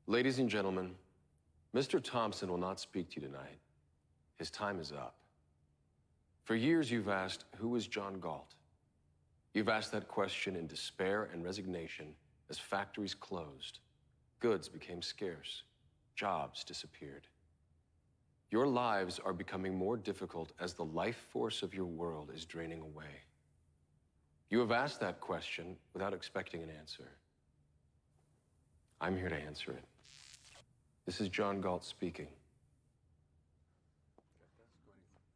Ladies and gentlemen, Mr. Thompson will not speak to you tonight. His time is up. For years you've asked, who is John Galt? You've asked that question in despair and resignation as factories closed, goods became scarce, jobs disappeared. Your lives are becoming more difficult as the life force of your world is draining away. You have asked that question without expecting an answer. I'm here to answer it. This is John Galt speaking.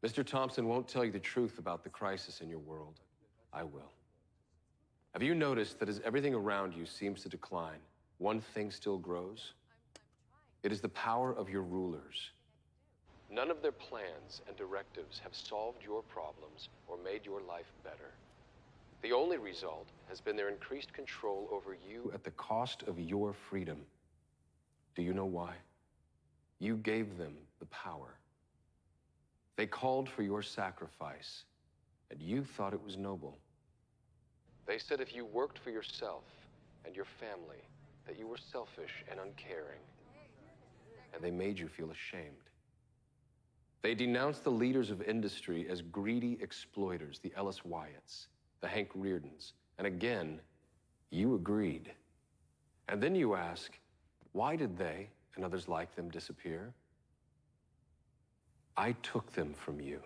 Mr. Thompson won't tell you the truth about the crisis in your world. I will. Have you noticed that as everything around you seems to decline, one thing still grows? It is the power of your rulers. None of their plans and directives have solved your problems or made your life better. The only result has been their increased control over you at the cost of your freedom. Do you know why? You gave them the power. They called for your sacrifice, and you thought it was noble. They said if you worked for yourself and your family, that you were selfish and uncaring, and they made you feel ashamed. They denounced the leaders of industry as greedy exploiters, the Ellis Wyatts, the Hank Reardons, and again, you agreed. And then you ask, why did they and others like them disappear? I took them from you.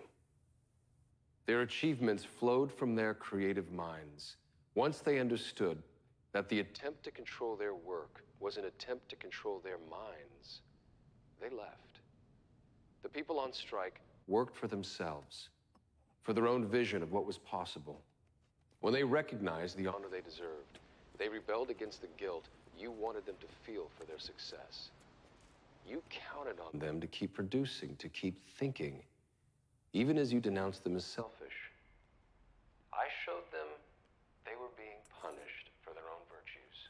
Their achievements flowed from their creative minds. Once they understood that the attempt to control their work was an attempt to control their minds, they left. The people on strike worked for themselves, for their own vision of what was possible. When they recognized the honor they deserved, they rebelled against the guilt you wanted them to feel for their success. You counted on them to keep producing, to keep thinking, even as you denounced them as selfish. I showed them they were being punished for their own virtues,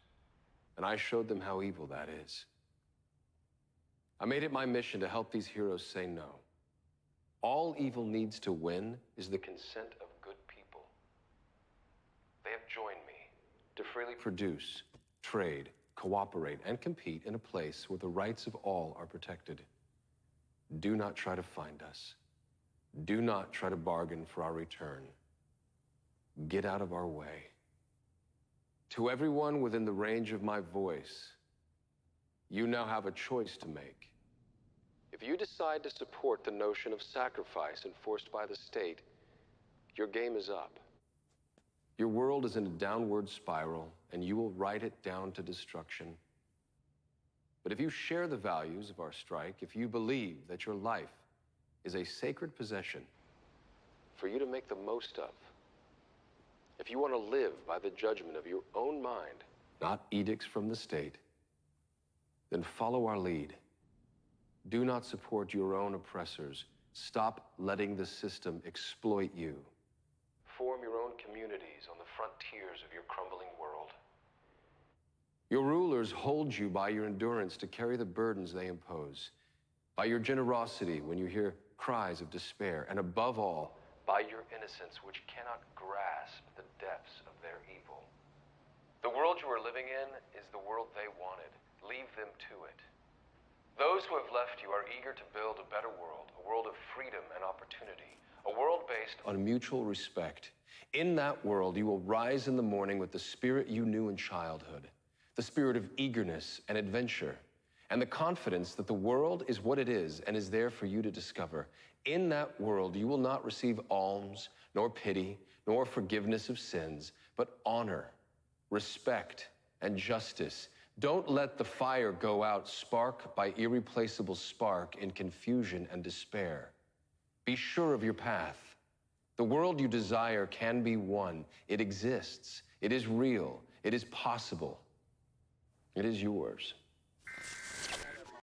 and I showed them how evil that is. I made it my mission to help these heroes say no. All evil needs to win is the consent of good people. They have joined me to freely produce, trade, cooperate, and compete in a place where the rights of all are protected. Do not try to find us. Do not try to bargain for our return. Get out of our way. To everyone within the range of my voice, you now have a choice to make. If you decide to support the notion of sacrifice enforced by the state, your game is up. Your world is in a downward spiral, and you will ride it down to destruction. But if you share the values of our strike, if you believe that your life is a sacred possession for you to make the most of, if you want to live by the judgment of your own mind, not edicts from the state, then follow our lead. Do not support your own oppressors. Stop letting the system exploit you. Form your own communities on the frontiers of your crumbling world. Your rulers hold you by your endurance to carry the burdens they impose, by your generosity when you hear cries of despair, and above all, by your innocence which cannot grasp the depths of their evil. The world you are living in is the world they wanted. Leave them to it. Those who have left you are eager to build a better world, a world of freedom and opportunity, a world based on mutual respect. In that world, you will rise in the morning with the spirit you knew in childhood, the spirit of eagerness and adventure, and the confidence that the world is what it is and is there for you to discover. In that world, you will not receive alms, nor pity, nor forgiveness of sins, but honor, respect, and justice. Don't let the fire go out spark by irreplaceable spark in confusion and despair. Be sure of your path. The world you desire can be won. It exists. It is real. It is possible. It is yours.